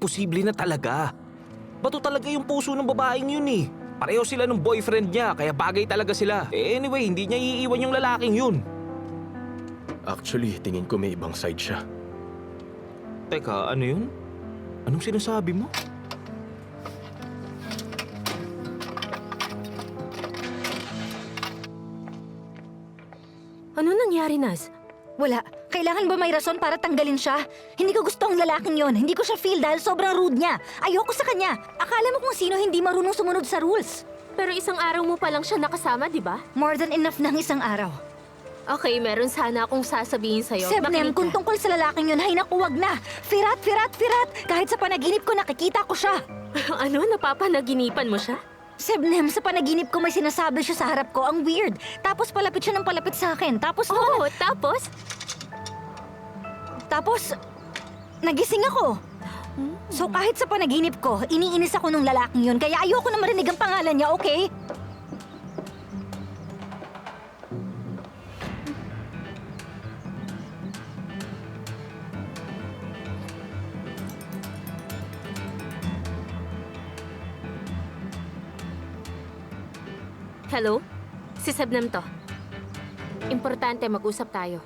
imposible na talaga. Bato talaga yung puso ng babaeng yun eh. Pareho sila ng boyfriend niya, kaya bagay talaga sila. Anyway, hindi niya iiwan yung lalaking yun. Actually, tingin ko may ibang side siya. Teka, ano yun? Anong sinasabi mo? Ano nangyari, Naz? Wala. Kailangan ba may rason para tanggalin siya? Hindi ko gusto ang lalaking yon. Hindi ko siya feel dahil sobrang rude niya. Ayoko sa kanya. Akala mo kung sino hindi marunong sumunod sa rules. Pero isang araw mo pa lang siya nakasama, di ba? More than enough ng isang araw. Okay, meron sana akong sasabihin sa'yo. Sebnem, kung tungkol sa lalaking yun, hay naku, wag na. Firat, firat, firat. Kahit sa panaginip ko nakikita ko siya. Ano? Napapanaginipan mo siya? Sebnem, sa panaginip ko may sinasabi siya sa harap ko. Ang weird. Tapos palapit siya ng palapit sa akin. Tapos Oo, tapos? Tapos, nagising ako. So kahit sa panaginip ko, iniinis ako nung lalaking yun. Kaya ayoko na marinig ang pangalan niya, okay? Hello? Si Sebnem to. Importante, mag-usap tayo.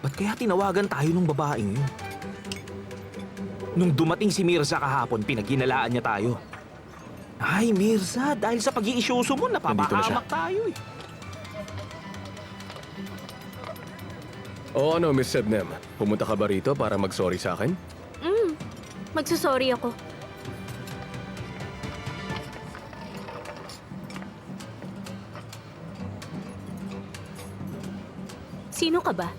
Ba't kaya tinawagan tayo ng babaeng yun? Nung dumating si Mirza kahapon, pinagginalaan niya tayo. Ay, Mirza, dahil sa pag-iisyoso mo, Nandito na siya. napapahamak tayo eh. O ano, Miss Sebnem? Pumunta ka ba rito para mag-sorry sa akin? Magsusorry ako. Sino ka ba?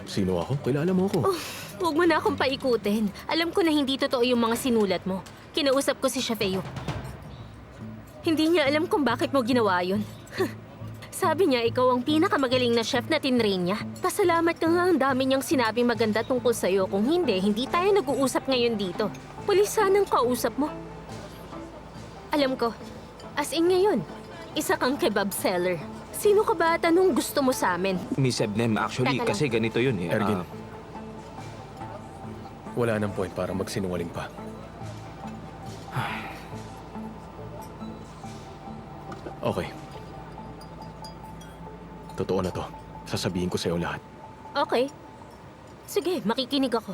Sino ako? Kilala mo ako. Huwag mo na akong paikutin. Alam ko na hindi totoo yung mga sinulat mo. Kinausap ko si Shafeo. Hindi niya alam kung bakit mo ginawa yun. Sabi niya ikaw ang pinakamagaling na chef na tinrain niya. Pasalamat ka nga, ang dami niyang sinabing maganda tungkol sa'yo. Kung hindi, hindi tayo nag-uusap ngayon dito. Pulis sanang kausap mo. Alam ko, as in ngayon, isa kang kebab seller. Sino ka ba at anong gusto mo sa amin? Miss Sebnem, actually, Teka lang. kasi ganito yun eh. Ergin. Wala nang point para magsinungaling pa. Okay. Totoo na to. Sasabihin ko sa'yo lahat. Okay. Sige, makikinig ako.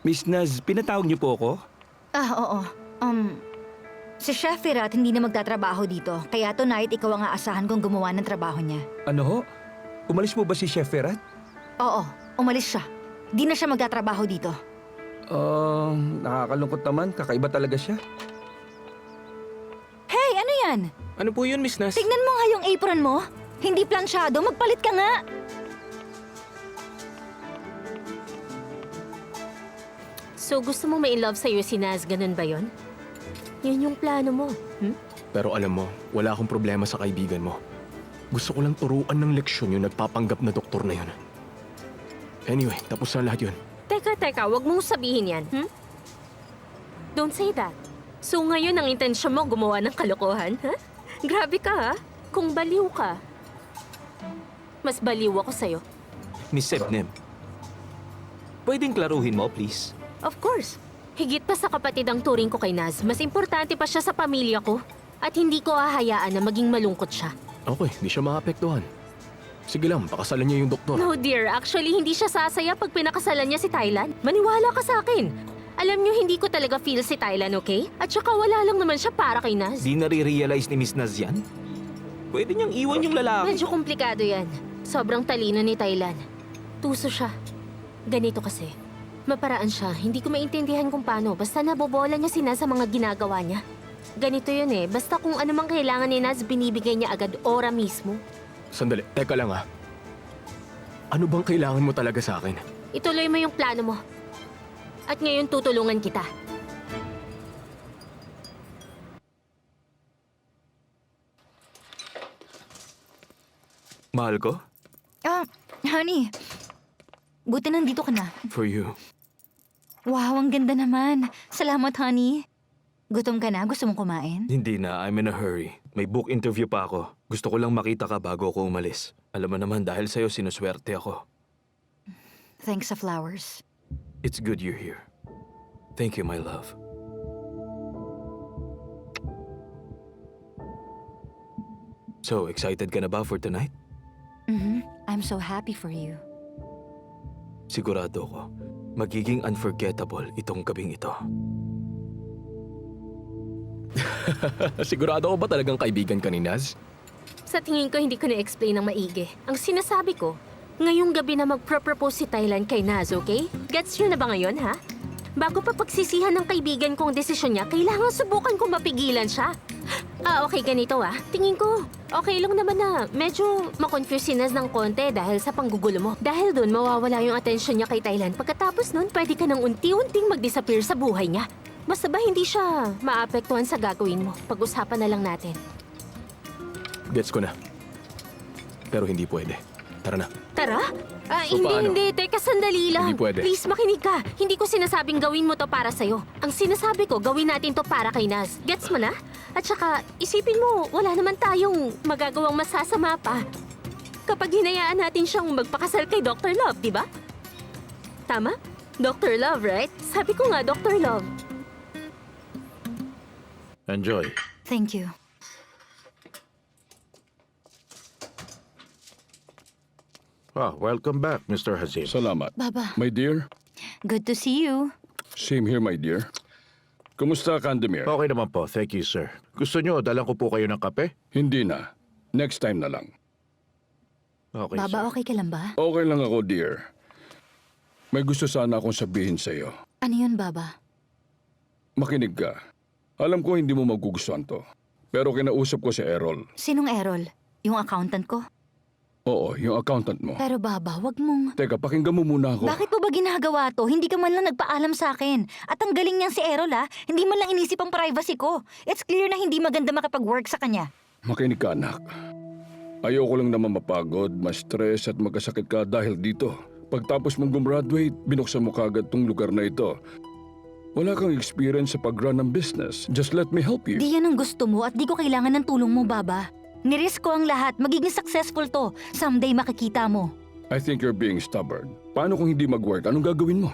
Miss Naz, pinatawag niyo po ako? Oo. Si Chef Firat hindi na magtatrabaho dito. Kaya tonight, ikaw ang aasahan kong gumawa ng trabaho niya. Ano ho? Umalis po ba si Chef Ferrat? Oo, umalis siya. Di na siya magtatrabaho dito. Nakakalungkot naman. Kakaiba talaga siya. Hey, ano yan? Ano po yun, Miss Naz? Tignan mo nga yung apron mo. Hindi plansyado, magpalit ka nga. So gusto mo ma-inlove sa'yo si Naz, ganun ba yon? Yun yung plano mo, Pero alam mo, wala akong problema sa kaibigan mo. Gusto ko lang turuan ng leksyon yung nagpapanggap na doktor na yun. Anyway, tapos na lahat yun. Teka, wag mong sabihin yan, Don't say that. So ngayon ang intensyon mo gumawa ng kalokohan, ha? Grabe ka, ha? Kung baliw ka, mas baliw ako sa'yo. Miss Sebnem, pwedeng klaruhin mo, please? Of course. Higit pa sa kapatid ang turing ko kay Naz, mas importante pa siya sa pamilya ko. At hindi ko hahayaan na maging malungkot siya. Okay, di siya maapektuhan. Sige lang, pakasalan niya yung doktor. No dear, actually hindi siya sasaya pag pinakasalan niya si Thailand. Maniwala ka sa akin. Alam niyo, hindi ko talaga feel si Thailand, okay? At saka wala lang naman siya para kay Naz. Di nare-realize ni Miss Naz yan? Pwede niyang iwan yung lalaki. Medyo komplikado yan. Sobrang talino ni Thailand. Tuso siya. Ganito kasi. Maparaan siya. Hindi ko maintindihan kung paano. Basta nabobola niya si Naz sa mga ginagawa niya. Ganito yun eh. Basta kung ano mang kailangan ni Naz, binibigay niya agad ora mismo. Sandali, teka lang ha. Ano bang kailangan mo talaga sa akin? Ituloy mo yung plano mo. At ngayon tutulungan kita. Mahal ko? Honey. Buti nandito ka na. For you. Wow, ang ganda naman. Salamat, honey. Gutom ka na? Gusto mong kumain? Hindi na, I'm in a hurry. May book interview pa ako. Gusto ko lang makita ka bago ako umalis. Alam mo naman, dahil sa'yo, sinuswerte ako. Thanks sa flowers. It's good you're here. Thank you, my love. So, excited ka na ba for tonight? I'm so happy for you. Sigurado ko, magiging unforgettable itong gabing ito. Sigurado ko ba talagang kaibigan ka ni Naz? Sa tingin ko, hindi ko na-explain ng maigi. Ang sinasabi ko, ngayong gabi na magpro-propose si Thailand kay Naz, okay? Gets nyo na ba ngayon, ha? Bago pa pagsisihan ng kaibigan ko ang desisyon niya, kailangan subukan kong mapigilan siya. Okay, ganito Tingin ko, okay lang naman na medyo makonfuse si Naz ng konti dahil sa panggugulo mo. Dahil doon, mawawala yung atensyon niya kay Thailand. Pagkatapos nun, pwede ka nang unti-unting mag-disappear sa buhay niya. Basta ba hindi siya maapektuhan sa gagawin mo? Pag-usapan na lang natin. Gets ko na. Pero hindi pwede. Tara na. Tara? So, paano? Hindi. Teka, sandali lang. Hindi pwede. Please, makinig ka. Hindi ko sinasabing gawin mo to para sa'yo. Ang sinasabi ko, gawin natin to para kay Naz. Gets mo na? At saka, isipin mo, wala naman tayong magagawang masasama pa. Kapag hinayaan natin siyang magpakasal kay Dr. Love, di ba? Tama? Dr. Love, right? Sabi ko nga, Dr. Love. Enjoy. Thank you. Welcome back, Mr. Hazim. Salamat. Baba, My dear, good to see you. same here, my dear. Kumusta, Candemir? Okay naman po, thank you, sir. Gusto nyo, dalang ko po kayo ng kape? Hindi na. Next time na lang. Okay, Baba, sir. okay ka lang ba? Okay lang ako, dear. May gusto sana akong sabihin sa'yo. Ano yun, Baba? Makinig ka. Alam ko hindi mo magugustuhan to. Pero kinausap ko si Errol. Sinong Errol? Yung accountant ko? Oo, yung accountant mo. Pero Baba, wag mong... Teka, pakinggan mo muna ako. Bakit mo ba ginagawa to? Hindi ka man lang nagpaalam sa akin. At ang galing niyan si Errol hindi man lang inisip ang privacy ko. It's clear na hindi maganda makipag-work sa kanya. Makinig ka, anak. Ayoko lang naman mapagod, ma-stress at magkasakit ka dahil dito. Pagtapos mong gumraduate, binuksan mo kagad tong lugar na ito. Wala kang experience sa pag-run ng business. Just let me help you. Di yan ang gusto mo at di ko kailangan ng tulong mo, Baba. Nirisk ko ang lahat. Magiging successful to. Someday makikita mo. I think you're being stubborn. Paano kung hindi mag-work? Anong gagawin mo?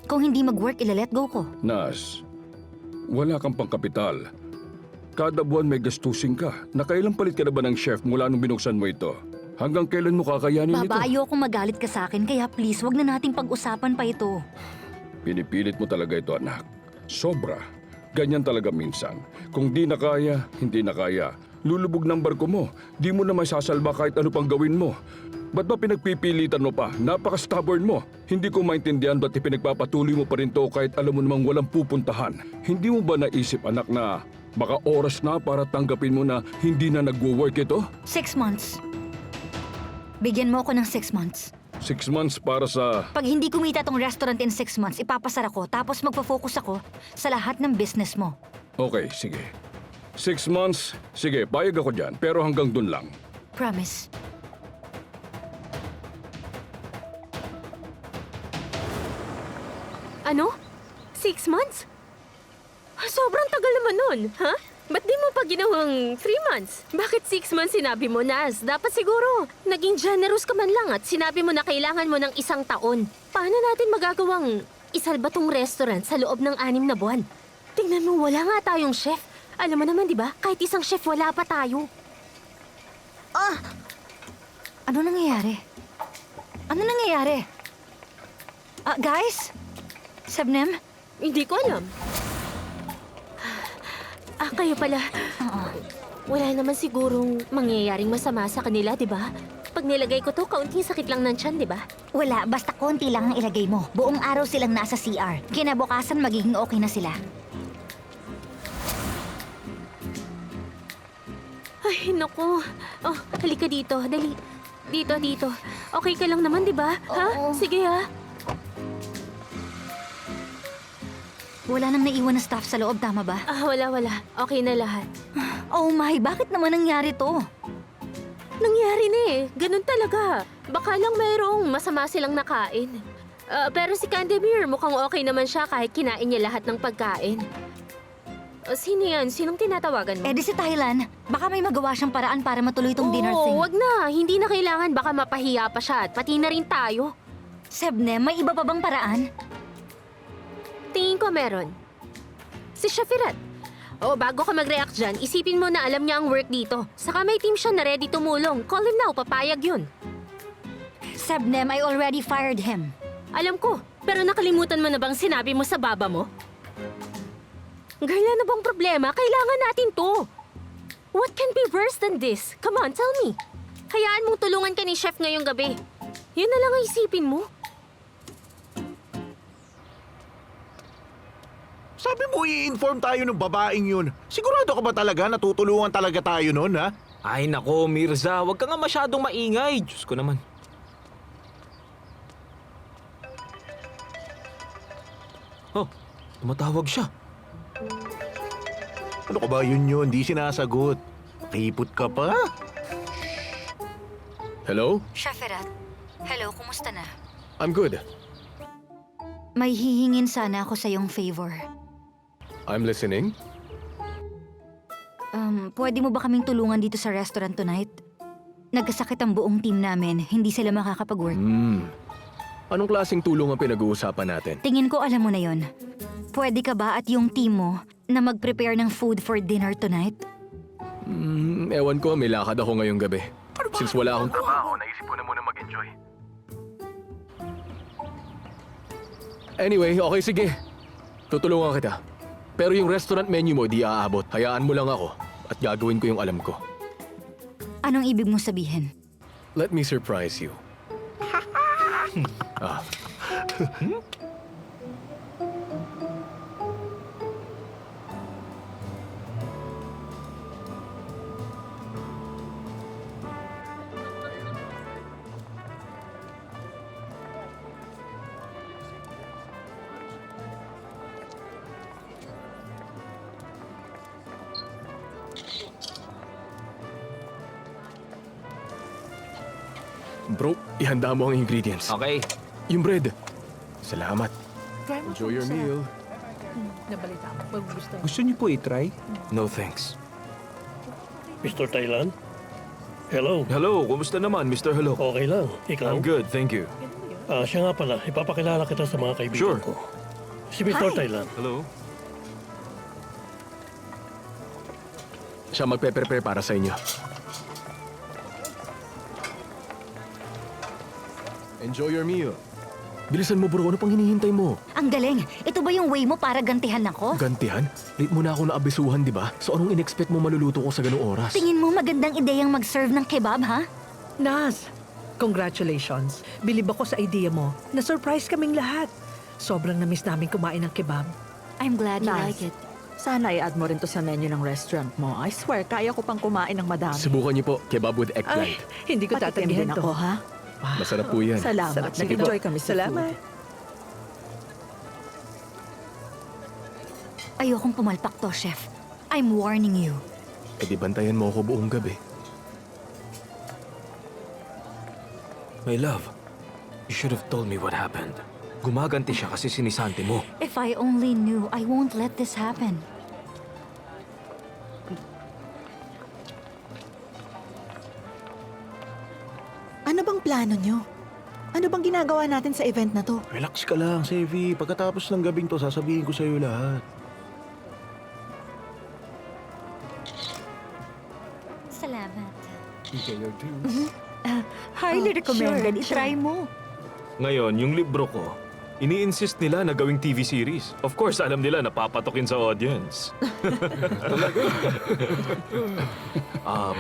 Kung hindi mag-work, ila-let go ko. Nas, wala kang pangkapital. Kada buwan may gastusin ka. Nakailang palit ka na ba ng chef mula nung binuksan mo ito? Hanggang kailan mo kakayanin Baba, ito? ayoko magalit ka sa akin, kaya please, wag na nating pag-usapan pa ito. Pinipilit mo talaga ito, anak. Sobra. Ganyan talaga minsan. Kung di na kaya, hindi na kaya. Lulubog ng barko mo. Di mo naman sasalba kahit ano pang gawin mo. Ba't ba pinagpipilitan mo pa? Napaka-stubborn mo. Hindi ko maintindihan ba't ipinagpapatuloy mo pa rin to kahit alam mo namang walang pupuntahan. Hindi mo ba naisip, anak, na baka oras na para tanggapin mo na hindi na nagwo-work ito? 6 months. Bigyan mo ako ng 6 months. 6 months para sa... Pag hindi kumita tong restaurant in 6 months, ipapasara ko, tapos magpo-focus ako sa lahat ng business mo. Okay, sige. 6 months, sige, payag ako dyan, pero hanggang dun lang. Promise. Ano? 6 months? Sobrang tagal naman nun, ha? Ba't di mo pa ginawang 3 months? Bakit 6 months sinabi mo, Naz? Dapat siguro, naging generous ka man lang at sinabi mo na kailangan mo ng 1 taon. Paano natin magagawang isalba tong restaurant sa loob ng 6 na buwan? Tingnan mo, wala nga tayong chef. Alam mo naman, di ba? Kahit isang chef, wala pa tayo. Ano nangyayari? Ano nangyayari? Guys? Sebnem? Hindi ko alam. Kayo pala. Wala naman sigurong mangyayaring masama sa kanila, di ba? Pag nilagay ko to, kaunting sakit lang ng tiyan, di ba? Wala, basta konti lang ang ilagay mo. Buong araw silang nasa CR. Kinabukasan magiging okay na sila. Ay, naku. Oh, halika dito. Dali. Dito. Okay ka lang naman, di ba? Ha? Oo. Sige, ha? Wala nang naiwan na staff sa loob, tama ba? Wala. Okay na lahat. Oh my, bakit naman nangyari to? Nangyari na eh. Ganun talaga. Baka lang mayroong masama silang nakain. Pero si Candemir, mukhang okay naman siya kahit kinain niya lahat ng pagkain. Sino yan? Sinong tinatawagan mo? Eh di si Thailand, baka may magawa siyang paraan para matuloy tong dinner thing. Wag na. Hindi na kailangan. Baka mapahiya pa siya at pati na rin tayo. Sebnem, may iba pa bang paraan? Tingin ko meron. Si Shafirat. Bago ka mag-react dyan, isipin mo na alam niya ang work dito. Saka may team siya na ready tumulong. Call him now, papayag yun. Sebnem, I already fired him. Alam ko, pero nakalimutan mo na bang sinabi mo sa baba mo? Girl, ano bang problema? Kailangan natin to. What can be worse than this? Come on, tell me. Hayaan mong tulungan ka ni Chef ngayong gabi. Yun na lang ang isipin mo. Sabi mo i-inform tayo ng babaeng yun. Sigurado ka ba talaga natutulungan talaga tayo nun, ha? Ay nako, Mirza, wag ka nga masyadong maingay. Diyos ko naman. Oh, tumatawag siya. Ano ka ba yun? Di sinasagot. Nakipot ka pa? Hello? Shafirat, hello, kumusta na? I'm good. May hihingin sana ako sa iyong favor. I'm listening. Pwede mo ba kaming tulungan dito sa restaurant tonight? Nagkasakit ang buong team namin, hindi sila makakapag-work. Anong klaseng tulong ang pinag-uusapan natin? Tingin ko alam mo na yon. Pwede ka ba at yung team mo na mag-prepare ng food for dinner tonight? Ewan ko, may lakad ako ngayong gabi. Since wala akong trabaho, naisip ko na muna mag-enjoy. Anyway, okay, sige. Tutulungan kita. Pero yung restaurant menu mo, di aabot. Hayaan mo lang ako at gagawin ko yung alam ko. Anong ibig mo sabihin? Let me surprise you. Bro, ihanda mo ang ingredients. Okay. Yung bread. Salamat. Enjoy your meal. Gusto niyo po i-try? No thanks. Mr. Thailand? Hello. Hello, kumusta naman, Mr. Hello? Okay lang. Ikaw? I'm good, thank you. Siya nga pala. Ipapakilala kita sa mga kaibigan Sure. ko. Si Mr. Thailand. Hello? Siya magpe-prepare para sa inyo. Enjoy your meal. Bilisan mo bro, ano pang hinihintay mo? Ang galing! Ito ba yung way mo para gantihan ako? Gantihan? Late mo na ako naabisuhan, di ba? So anong in-expect mo maluluto ko sa ganung oras? Tingin mo magandang ideyang mag-serve ng kebab, ha? Naz, congratulations. Bilib ako sa idea mo. Na-surprise kaming lahat. Sobrang na-miss namin kumain ng kebab. I'm glad you Nice. like it. Sana i-add mo rin to sa menu ng restaurant mo. I swear, kaya ko pang kumain ng madami. Subukan niyo po, kebab with Ay, eggplant. hindi ko Patikim tatanggihan din to. ako, ha? Masarap po yan. Salamat. Sarap. Sige po. Nag-enjoy kami sa Salamat. food. Ayokong pumalpak to, chef. I'm warning you. Eh di bantayan mo ako buong gabi. My love, you should have told me what happened. Gumaganti siya kasi sinisante mo. If I only knew, I won't let this happen. Ano bang plano nyo? Ano bang ginagawa natin sa event na to? Relax ka lang, Sevi. Pagkatapos ng gabing to, sasabihin ko sa'yo lahat. Salamat. Enjoy your juice. Highly recommended. sure. I-try mo. Ngayon, yung libro ko, ini-insist nila na gawing TV series. Of course, alam nila napapatokin sa audience.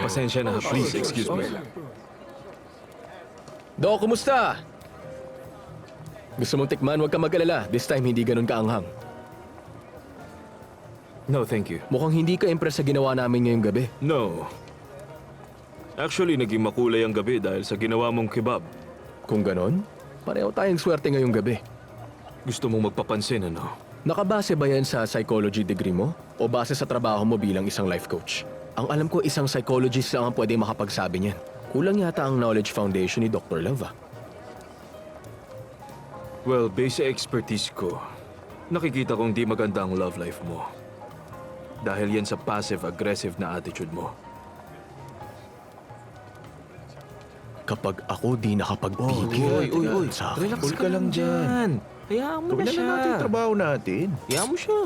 Pasensya na. Please, excuse me. Dok, kumusta? Gusto mong tikman? Huwag ka mag-alala. This time, hindi ganun kaanghang. No, thank you. Mukhang hindi ka impress sa ginawa namin ngayong gabi. No. Actually, naging makulay ang gabi dahil sa ginawa mong kebab. Kung ganon, pareho tayong swerte ngayong gabi. Gusto mong magpapansin, ano? Nakabase ba yan sa psychology degree mo? O base sa trabaho mo bilang isang life coach? Ang alam ko, isang psychologist lang ang pwede makapagsabi niyan. Kulang yata ang knowledge foundation ni Dr. Love, ah. Well, based sa expertise ko, nakikita kong di maganda ang love life mo. Dahil yan sa passive-aggressive na attitude mo. Kapag ako di nakapagpigil sa akin. Relax Cool ka lang dyan. Hayaan mo Gawin na na siya. lang natin yung trabaho natin. Hayaan mo siya.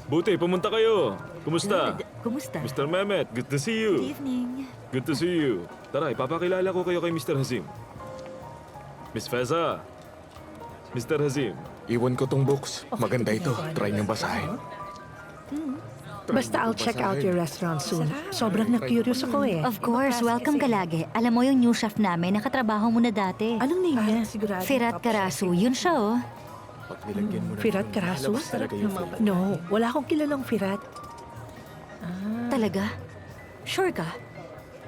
Buti, pumunta kayo. Kumusta? Kumusta? Mr. Mehmet, good to see you. Good evening. Good to see you. Tara, ipapakilala ko kayo kay Mr. Hazim. Miss Feza. Mr. Hazim. Iwan ko tong books. Maganda ito. Try niyong basahin. Basta I'll check out your restaurant soon. Sobrang na-curious ako eh. Of course, welcome ka lagi. Alam mo yung new chef namin, nakatrabaho mo na dati. Anong name niya? Sigurado. Firat Karasu, yun siya oh. Pag nilagyan mo na Firat Karasu? lalabas talaga yung flavor. No, wala akong kilalang Firat. Talaga? Sure ka?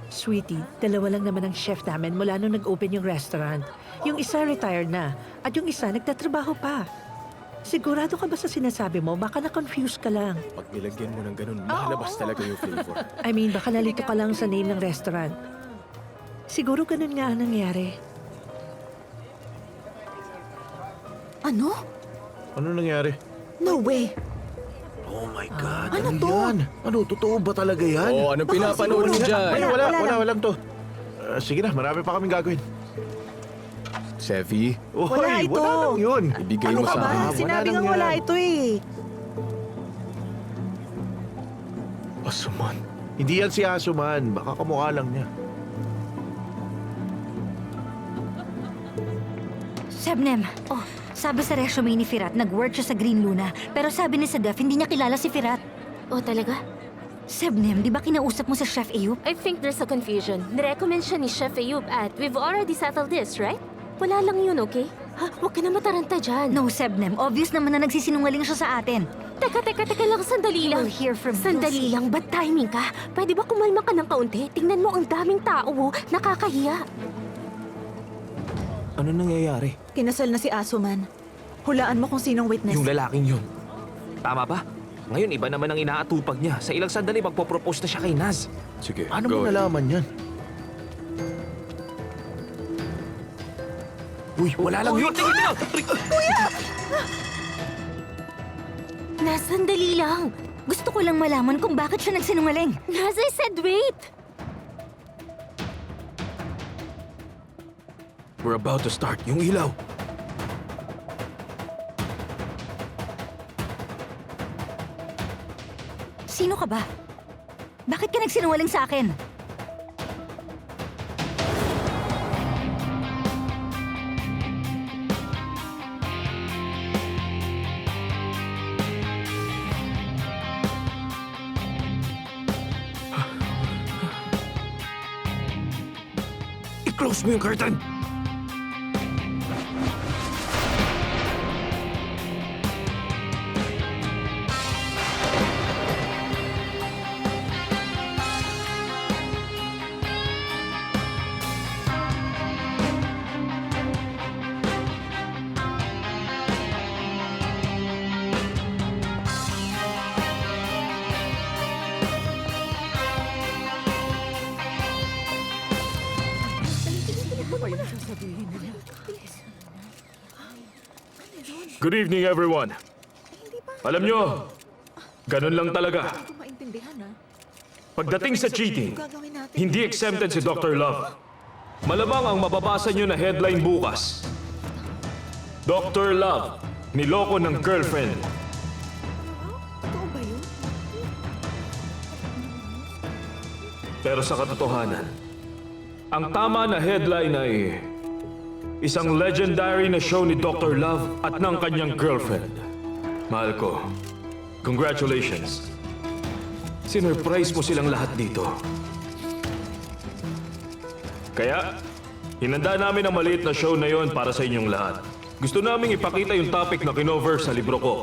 Sweetie, dalawa lang naman ang chef namin mula nung nag-open yung restaurant. Yung isa retired na, at yung isa nagtatrabaho pa. Sigurado ka ba sa sinasabi mo? Baka na-confuse ka lang. Pag nilagyan mo ng ganun, lalabas talaga yung flavor. I mean, baka nalito ka lang sa name ng restaurant. Siguro ganun nga ang nangyari. Ano? Ano nangyari? No way. Oh my God, Ano ano to? yan? Ano, totoo ba talaga yan? Oo, anong pinapanood mo dyan? Wala lang to. Sige na, marami pa kaming gagawin. Sevi, Wala ito. Wala lang yun. ibigay Ano mo ka sa ba? akin. Sinabi Wala nga lang wala yan. ito eh. Asuman. Hindi yan si Asuman. Baka kamukha lang niya. Sebnem, sabi sa resume ni Firat, nag-work siya sa Green Luna. Pero sabi ni Sedef, hindi niya kilala si Firat. Oh, talaga? Sebnem, di ba kinausap mo sa Chef Ayub? I think there's a confusion. Nirecommend siya ni Chef Ayub at we've already settled this, right? Wala lang yun, okay? Ha? Huwag ka na mataranta dyan. No, Sebnem. Obvious naman na nagsisinungaling siya sa atin. Teka lang, sandali lang. We'll hear from Sandali lang, bad timing ka. Pwede ba kumalma ka ng kaunti? Tingnan mo ang daming tao, oh. Nakakahiya. Ano nangyayari? Kinasal na si Asuman. Hulaan mo kung sinong witness. Yung lalaking yun. Tama ba? Ngayon, iba naman ang inaatupag niya. Sa ilang sandali, magpo-propose na siya kay Naz. Sige, Ano go mo ahead. nalaman yan? Uy, wala lang yun! Tingin niyo! Naz, sandali lang. Gusto ko lang malaman kung bakit siya nagsinungaling. Naz, I said wait. We're about to start. Yung ilaw. Sino ka ba? Bakit ka nagsinungaling sa akin? I-close mo yung curtain! Good evening, everyone. Alam nyo, ganun lang talaga. Hindi ko maintindihan ha. Pagdating sa cheating, Gagawin natin. hindi exempted si Dr. Love. Malamang ang mababasa nyo na headline bukas. Dr. Love, niloko ng girlfriend. Totoo ba yun? Pero sa katotohanan, ang tama na headline ay isang legendary na show ni Dr. Love at ng kanyang girlfriend. Mahal ko, congratulations. Sinurprise mo silang lahat dito. Kaya, hinanda namin ang maliit na show na yon para sa inyong lahat. Gusto naming ipakita yung topic na kinover sa libro ko.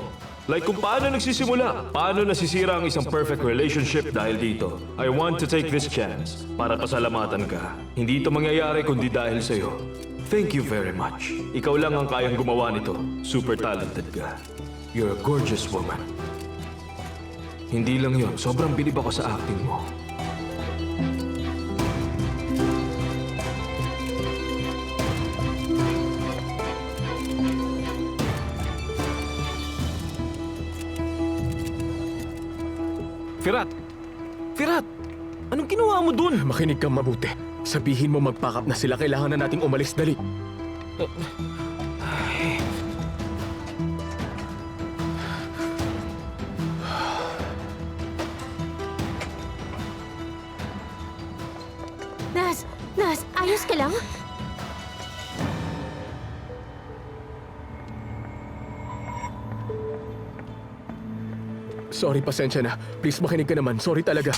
Like kung paano nagsisimula, paano nasisira ang isang perfect relationship dahil dito. I want to take this chance para pasalamatan ka. Hindi ito mangyayari kundi dahil sa'yo. Thank you very much. Ikaw lang ang kayang gumawa nito. Super talented ka. You're a gorgeous woman. Hindi lang yon, sobrang bilib ako sa acting mo. Firat! Firat! Anong ginawa mo dun? Makinig kang mabuti. Sabihin mo mag-pack up na sila. Kailangan na nating umalis dali. Nas, ayos ka lang? Sorry, pasensya na. Please, makinig ka naman. Sorry talaga.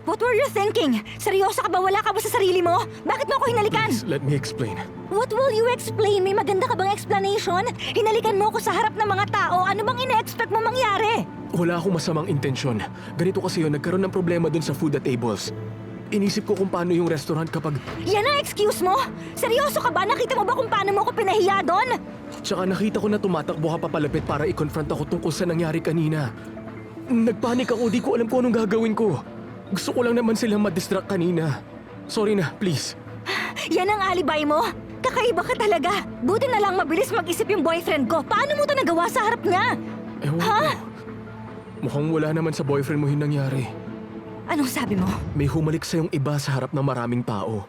What were you thinking? Seryoso ka ba? Wala ka ba sa sarili mo? Bakit mo ako hinalikan? Please, let me explain. What will you explain? May maganda ka bang explanation? Hinalikan mo ako sa harap ng mga tao. Ano bang ina-expect mo mangyari? Wala akong masamang intensyon. Ganito kasi yun, nagkaroon ng problema dun sa food at tables. Inisip ko kung paano yung restaurant kapag... Yan ang excuse mo? Seryoso ka ba? Nakita mo ba kung paano mo ako pinahiya doon? Tsaka nakita ko na tumatakbo ka papalapit para i-confront ako tungkol sa nangyari kanina. Nagpanik ako, di ko alam kung anong gagawin ko. Gusto ko lang naman silang madistract kanina. Sorry na, please. Yan ang alibay mo? Kakaiba ka talaga. Buti na lang mabilis mag-isip yung boyfriend ko. Paano mo to nagawa sa harap niya? Ewan ko. Mukhang wala naman sa boyfriend mo yung nangyari. Anong sabi mo? May humalik sa yung iba sa harap ng maraming tao.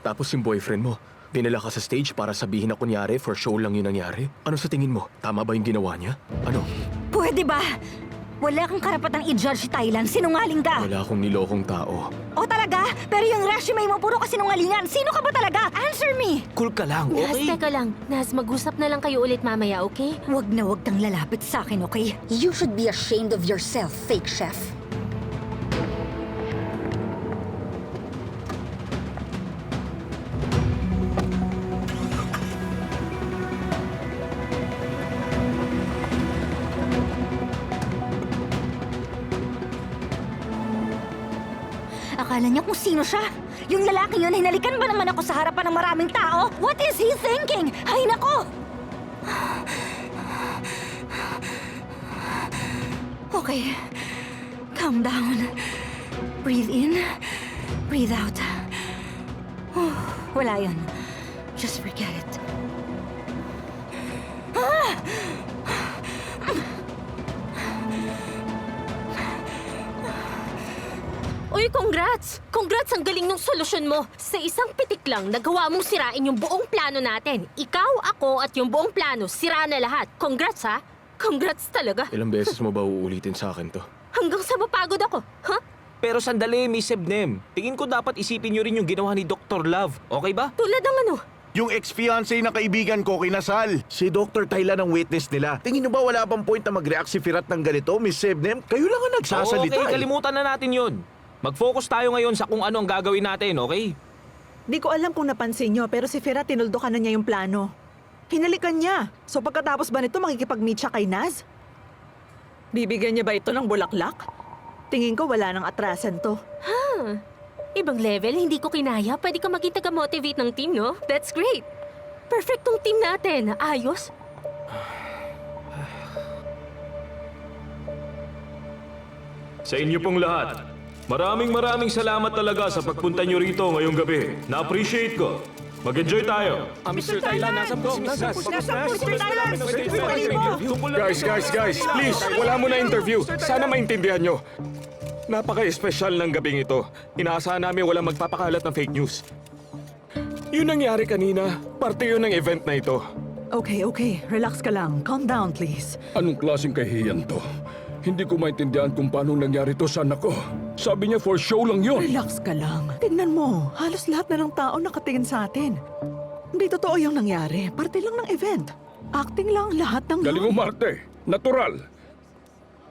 Tapos yung boyfriend mo, dinala ka sa stage para sabihin na kunyari for show lang yung nangyari. Ano sa tingin mo? Tama ba yung ginawa niya? Ano? Pwede ba? Wala kang karapatang i-judge si Thailand. Sinungaling ka. Wala akong nilokong tao. O talaga? Pero yung resume mo puro kasinungalingan. Sino ka ba talaga? Answer me! Cool ka lang, Nas, okay? teka lang. Nas, mag-usap na lang kayo ulit mamaya, okay? Huwag na huwag kang lalapit sa akin, okay? You should be ashamed of yourself, fake chef. Akala niya kung sino siya. Yung lalaking yun, hinalikan ba naman ako sa harapan ng maraming tao? What is he thinking? Hay nako! Okay. Calm down. Breathe in. Breathe out. Wala yun. Just forget it. Uy, congrats! Congrats, ang galing ng solusyon mo. Sa isang pitik lang, nagawa mong sirain yung buong plano natin. Ikaw, ako, at yung buong plano, sira na lahat. Congrats, ha? Congrats talaga. Ilang beses mo ba uulitin sa akin to? Hanggang sa mapagod ako, ha? Pero sandali, Miss Sebnem. Tingin ko dapat isipin nyo rin yung ginawa ni Dr. Love. Okay ba? Tulad ng ano? Yung ex-fiancé na kaibigan ko kinasal. Si Dr. Thailand ang witness nila. Tingin niyo ba wala bang point na mag-react si Firat ng ganito, Miss Sebnem? Kayo lang ang nagsasalita. Okay, kalimutan na natin yun. Mag-focus tayo ngayon sa kung ano ang gagawin natin, okay? Di ko alam kung napansin nyo, pero si Fira tinuldukan na niya yung plano. Hinalikan niya. So pagkatapos ba nito makikipag-meet siya kay Naz? Bibigyan niya ba ito ng bulaklak? Tingin ko wala nang atrasan to. Ibang level, hindi ko kinaya. Pwede ka maging taga-motivate ng team, no? That's great. Perfect tong team natin. Ayos. Sa inyo pong lahat, maraming salamat talaga sa pagpunta nyo rito ngayong gabi. Na-appreciate ko. Mag-enjoy tayo. Mr. Thailand, nasa po si Nas. Guys, please, wala mo na interview. Sana maintindihan nyo. Napaka-espesyal ng gabing ito. Inaasahan namin walang magpapakalat ng fake news. Yun nangyari kanina. Parte yun ng event na ito. Okay. Relax ka lang. Calm down, please. Anong klaseng kahiyan to? Hindi ko maintindihan kung paano nangyari to sa anak ko. Sabi niya for show lang yon. Relax ka lang. Tignan mo, halos lahat na ng tao nakatingin sa atin. Hindi totoo yung nangyari. Parte lang ng event. Acting lang lahat ng Galing umarte. Natural.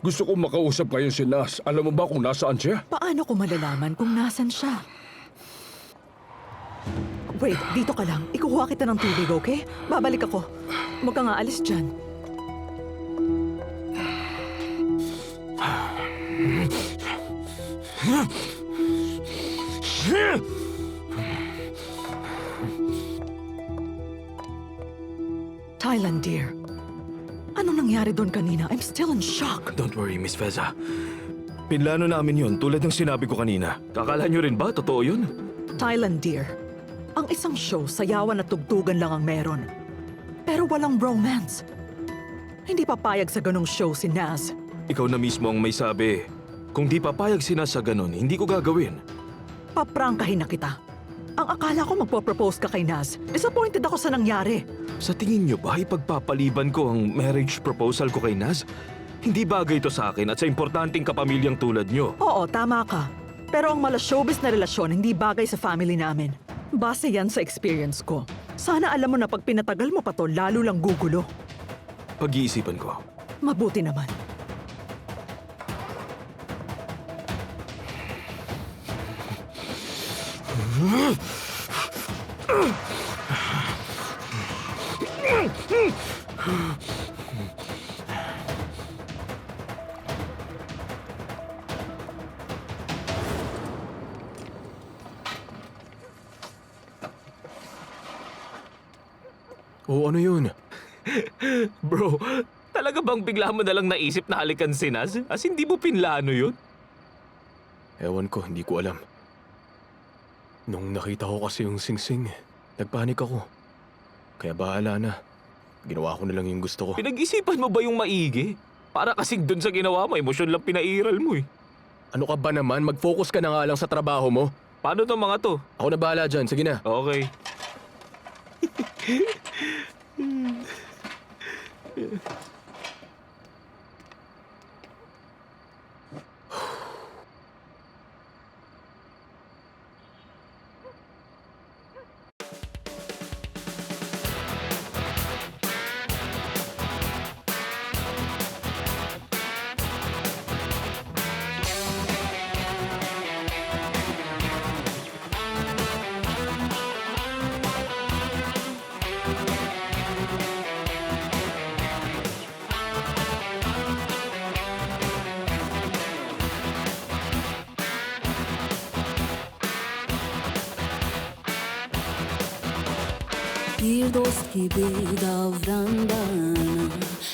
Gusto kong makausap ngayon si Nas. Alam mo ba kung nasaan siya? Paano ko malalaman kung nasan siya? Wait, dito ka lang. Ikuha kita ng tubig, okay? Babalik ako. Huwag ka nga alis dyan. Thailand, dear. Anong nangyari doon kanina? I'm still in shock. Don't worry, Miss Feza. Pinlano namin yun tulad ng sinabi ko kanina. Kakala nyo rin ba? Totoo yun? Thailand, dear. Ang isang show, sayawan at tugtugan lang ang meron. Pero walang romance. Hindi papayag sa ganong show si Naz. Ikaw na mismo ang may sabi. Kung di papayag sina sa ganun, hindi ko gagawin. Paprangkahin na kita. Ang akala ko magpo-propose ka kay Naz. Disappointed ako sa nangyari. Sa tingin nyo ba ipagpapaliban ko ang marriage proposal ko kay Naz? Hindi bagay ito sa akin at sa importanteng kapamilyang tulad nyo. Oo, tama ka. Pero ang mala showbiz na relasyon hindi bagay sa family namin. Base yan sa experience ko. Sana alam mo na pag pinatagal mo pa to, lalo lang gugulo. Pag-iisipan ko. Mabuti naman. O ano yun? Bro, talaga bang bigla mo nalang naisip na halikan si Naz? As hindi mo pinlano yun? Ewan ko, hindi ko alam. Nung nakita ko kasi yung singsing, nagpanik ako. Kaya bahala na. Ginawa ko na lang yung gusto ko. Pinag-isipan mo ba yung maigi? Para kasing dun sa ginawa mo, emosyon lang pinairal mo eh. Ano ka ba naman? Mag-focus ka na nga lang sa trabaho mo. Paano to mga to? Ako na bahala dyan. Sige na. Okay. Bir dost gibi davran bana.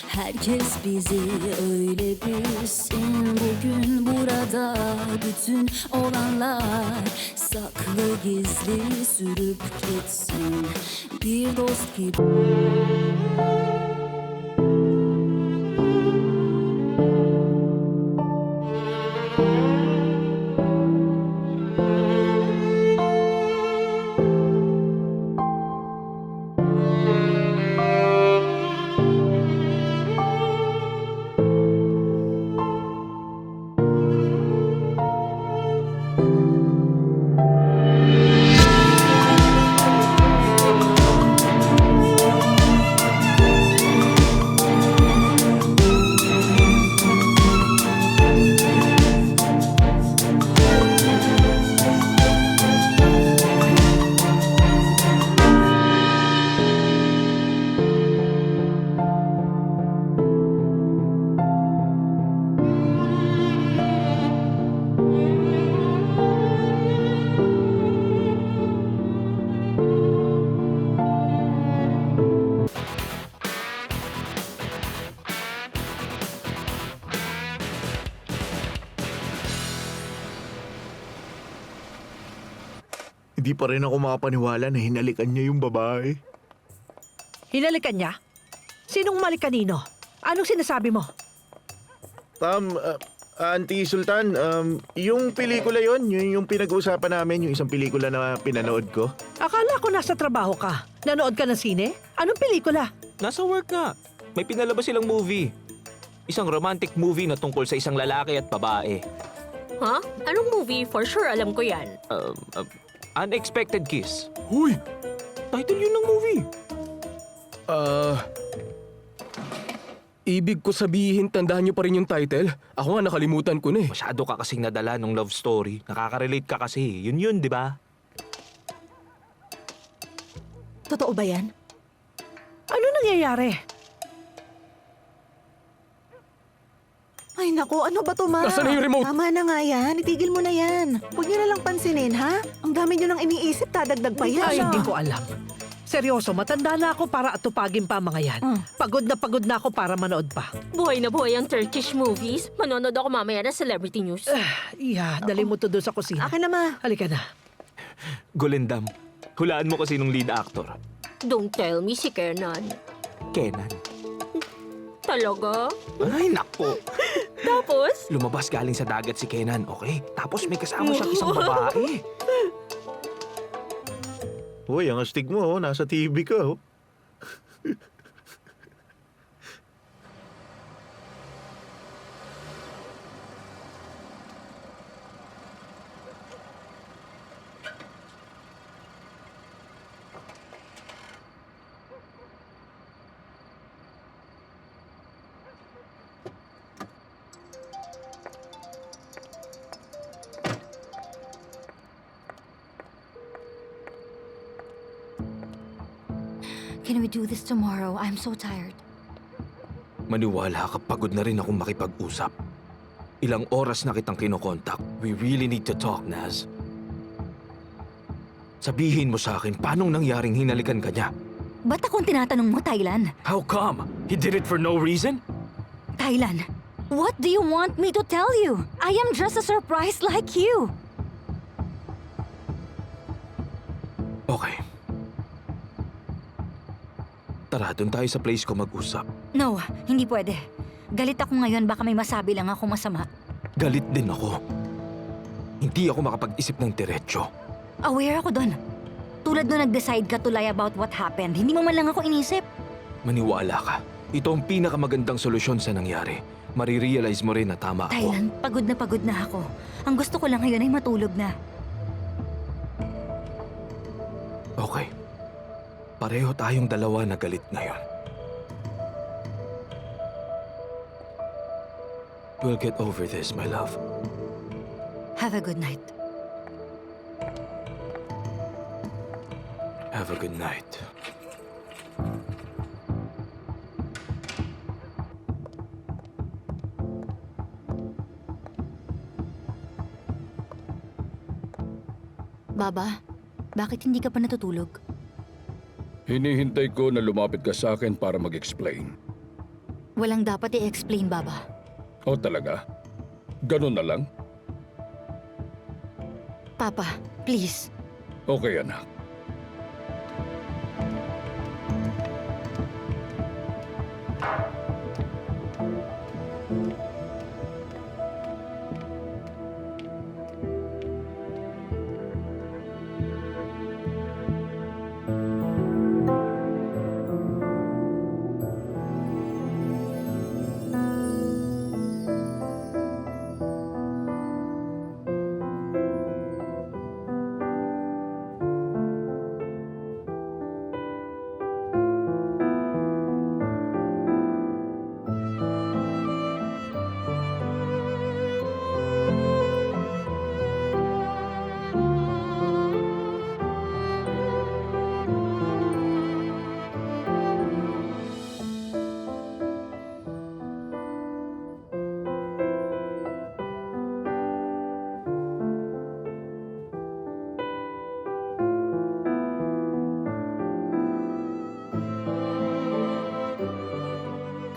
Herkes bizi öyle bilsin. Bugün burada bütün olanlar saklı gizli sürüp gitsin. Bir dost gibi. Hindi pa rin ako makapaniwala na hinalikan niya yung babae. Hinalikan niya? Sinong mali kanino? Anong sinasabi mo? Auntie Sultan, yung pelikula yon, yung pinag-uusapan namin, yung isang pelikula na pinanood ko. Akala ko nasa trabaho ka. Nanood ka ng sine? Anong pelikula? Nasa work nga. May pinalabas silang movie. Isang romantic movie na tungkol sa isang lalaki at babae. Ha? Anong movie? For sure, alam ko yan. Unexpected Kiss. Huy! Title yun ng movie. Ibig ko sabihin, tandaan niyo pa rin yung title? Ako nga nakalimutan ko na eh. Masyado ka kasing nadala ng love story. Nakaka-relate ka kasi. Yun, di ba? Totoo ba yan? Ano nangyayari? Ay naku, ano ba to, Ma? Nasaan na yung remote? Tama na nga yan. Itigil mo na yan. Huwag niyo na lang pansinin, ha? Ang dami niyo nang iniisip, dadagdag pa yan. Ay, hindi ko alam. Seryoso, matanda na ako para atupagin pa mga yan. Pagod na ako para manood pa. Buhay na buhay ang Turkish movies. Manonood ako mamaya na Celebrity News. Dali mo to doon sa kusina. Akin na, Ma. Halika na. Golendam, hulaan mo kasi nung lead actor. Don't tell me si Kenan. Kenan. Talaga? Ay, naku. Tapos? Lumabas galing sa dagat si Kenan, okay? Tapos may kasama siyang isang babae. Uy, ang astig mo, oh. Nasa TV ka, oh. Can we do this tomorrow? I'm so tired. Maniwala ka, pagod na rin akong makipag-usap. Ilang oras na kitang kinokontak. We really need to talk, Naz. Sabihin mo sa akin, paanong nangyaring hinalikan ka niya? Ba't akong tinatanong mo, Thailand? How come? He did it for no reason? Thailand, what do you want me to tell you? I am just a surprise like you. Okay. Tara, doon tayo sa place ko mag-usap. No, hindi pwede. Galit ako ngayon, baka may masabi lang ako masama. Galit din ako. Hindi ako makapag-isip ng diretsyo. Aware ako doon. Tulad nung nag-decide ka to lie about what happened, hindi mo man lang ako inisip. Maniwala ka. Ito ang pinakamagandang solusyon sa nangyari. Marirealize mo rin na tama ako. Thailand, pagod na ako. Ang gusto ko lang ngayon ay matulog na. Okay. Pareho tayong dalawa na galit ngayon. We'll get over this, my love. Have a good night. Have a good night. Baba, bakit hindi ka pa natutulog? Hinihintay ko na lumapit ka sa akin para mag-explain. Walang dapat i-explain, Baba. O talaga? Ganun na lang? Papa, please. Okay, anak.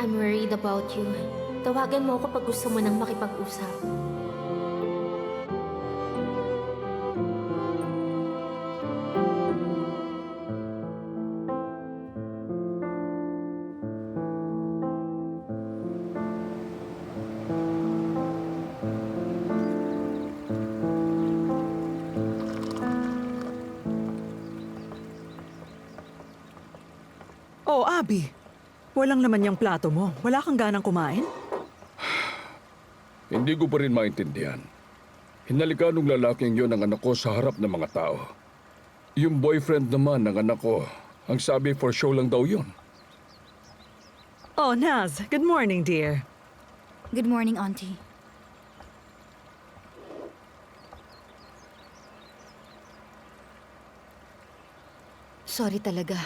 I'm worried about you. Tawagan mo ako pag gusto mo nang makipag-usap. Oh, Abby. Walang naman yung plato mo. Wala kang ganang kumain? Hindi ko pa rin maintindihan. Hinalikan ng lalaking yon ang anak ko sa harap ng mga tao. Yung boyfriend naman ng anak ko, ang sabi for show lang daw yon. Oh, Naz. Good morning, dear. Good morning, Auntie. Sorry talaga.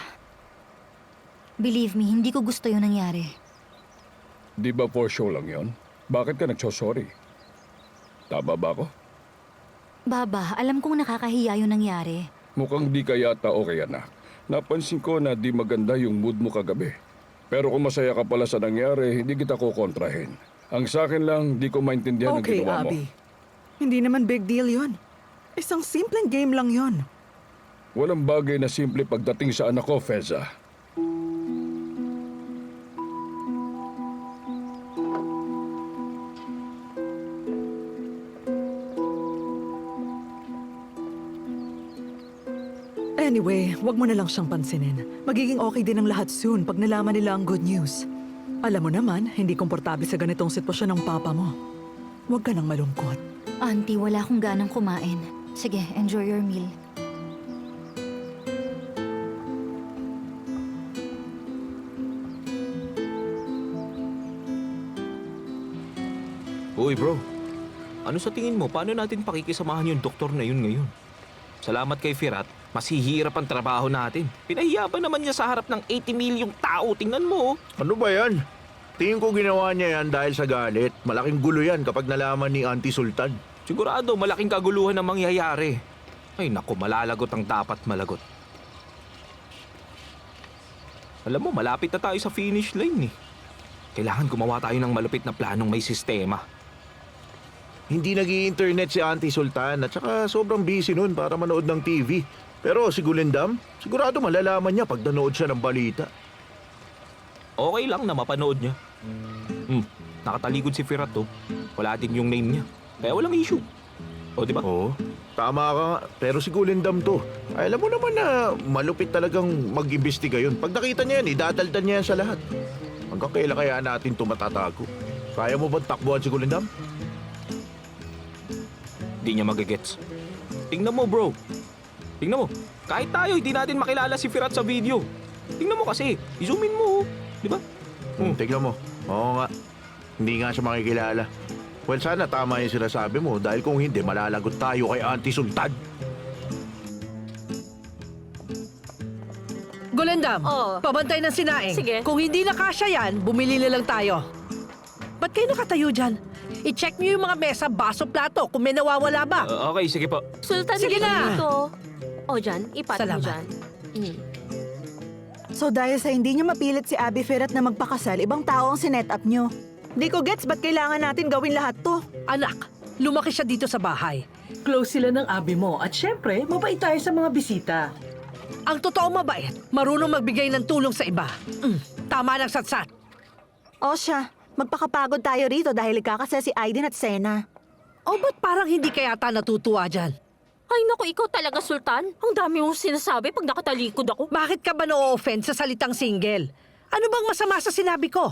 Believe me, hindi ko gusto yung nangyari. Di ba for show lang yon? Bakit ka nagsosorry? Tama ba ako? Baba, alam kong nakakahiya yung nangyari. Mukhang di ka yata okay, anak. Napansin ko na di maganda yung mood mo kagabi. Pero kung masaya ka pala sa nangyari, hindi kita kukontrahin. Ang sa akin lang, di ko maintindihan ang Okay, ginawa mo. Abby. Hindi naman big deal yon. Isang simpleng game lang yon. Walang bagay na simple pagdating sa anak ko, Feza. Anyway, wag mo na lang siyang pansinin. Magiging okay din ang lahat soon pag nalaman nila ang good news. Alam mo naman, hindi komportable sa ganitong sitwasyon ng papa mo. Huwag ka nang malungkot. Auntie, wala akong ganang kumain. Sige, enjoy your meal. Uy bro, ano sa tingin mo? Paano natin pakikisamahan yung doktor na yun ngayon? Salamat kay Firat, mas hihirap ang trabaho natin. Pinahiya pa naman niya sa harap ng 80 milyong tao. Tingnan mo. Ano ba yan? Tingin ko ginawa niya yan dahil sa galit. Malaking gulo yan kapag nalaman ni Auntie Sultan. Sigurado malaking kaguluhan ang mangyayari. Ay naku, malalagot ang dapat malagot. Alam mo, malapit na tayo sa finish line eh. Kailangan gumawa tayo ng malupit na planong may sistema. Hindi nag-i-internet si Auntie Sultan at saka sobrang busy nun para manood ng TV. Pero si Gulindam, sigurado malalaman niya pag nanood siya ng balita. Okay lang na mapanood niya. Nakatalikod si Firat to. Wala din yung name niya. Kaya walang issue. O, di ba? Oo, tama ka nga. Pero si Gulindam to. Ay, alam mo naman na malupit talagang mag-imbestiga yun. Pag nakita niya yan, idadaldan niya yan sa lahat. Hanggang kailan kaya natin ito matatago? Kaya mo ba takbuhan si Gulindam? Hindi niya magagets. Tingnan mo, bro. Tingnan mo. Kahit tayo, hindi natin makilala si Firat sa video. Tingnan mo kasi. I-zoom in mo. Di ba? Tignan mo. Oo nga. Hindi nga siya makikilala. Well, sana tama yung sinasabi mo dahil kung hindi, malalagot tayo kay Auntie Sultan. Gulendam, Oo. pabantay ng sinaing. Sige. Kung hindi na kasya yan, bumili na lang tayo. Ba't kayo nakatayo dyan? I-check niyo yung mga mesa, baso, plato, kung may nawawala ba. Okay, sige po. Sultan, Sige na! Dito. O, dyan. Ipat mo Salamat. dyan. So dahil sa hindi niyo mapilit si Abby Firat na magpakasal, ibang tao ang sinet up niyo. Di ko gets ba't kailangan natin gawin lahat to? Anak, lumaki siya dito sa bahay. Close sila ng abi mo at syempre, mabait tayo sa mga bisita. Ang totoo mabait, marunong magbigay ng tulong sa iba. Tama ng satsat. O siya, magpakapagod tayo rito dahil ikakasal si Aiden at Sena. O ba't parang hindi ka yata natutuwa dyan? Ay, naku, ikaw talaga, Sultan. Ang dami mong sinasabi pag nakatalikod ako. Bakit ka ba na-offend sa salitang single? Ano bang masama sa sinabi ko?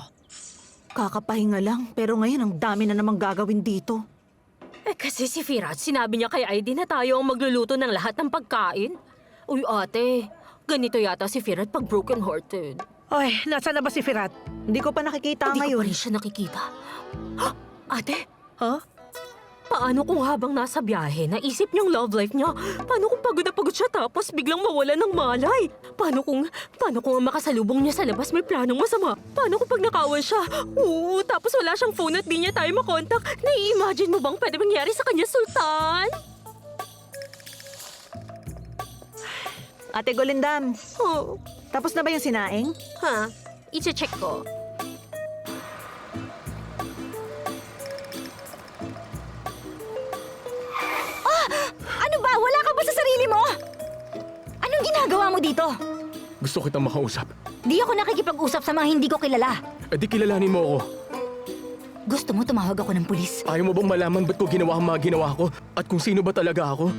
Kakapahinga lang, pero ngayon ang dami na namang gagawin dito. Eh, kasi si Firat, sinabi niya kay Aiden na tayo ang magluluto ng lahat ng pagkain. Uy, ate, ganito yata si Firat pag broken-hearted. Oy, nasaan na ba si Firat? Hindi ko pa nakikita Hindi ko ngayon. pa rin siya nakikita. Ha? Ate, Huh? paano kung habang nasa biyahe, naisip niyang love life niya? Paano kung pagod na pagod siya tapos biglang mawala ng malay? Paano kung ang makasalubong niya sa labas may planong masama? Paano kung pag nakawan siya? Oo, tapos wala siyang phone at di niya tayo makontak? Nai-imagine mo bang pwede mangyari sa kanya, Sultan? Ate Golindam, Oh, tapos na ba yung sinaing? ha? I-check ko. Ano ba? Wala ka ba sa sarili mo? Anong ginagawa mo dito? Gusto kitang makausap. Di ako nakikipag-usap sa mga hindi ko kilala. Eh di kilalanin mo ako. Gusto mo tumawag ako ng pulis? Ayaw mo bang malaman ba't ko ginawa ang mga ginawa ko? At kung sino ba talaga ako?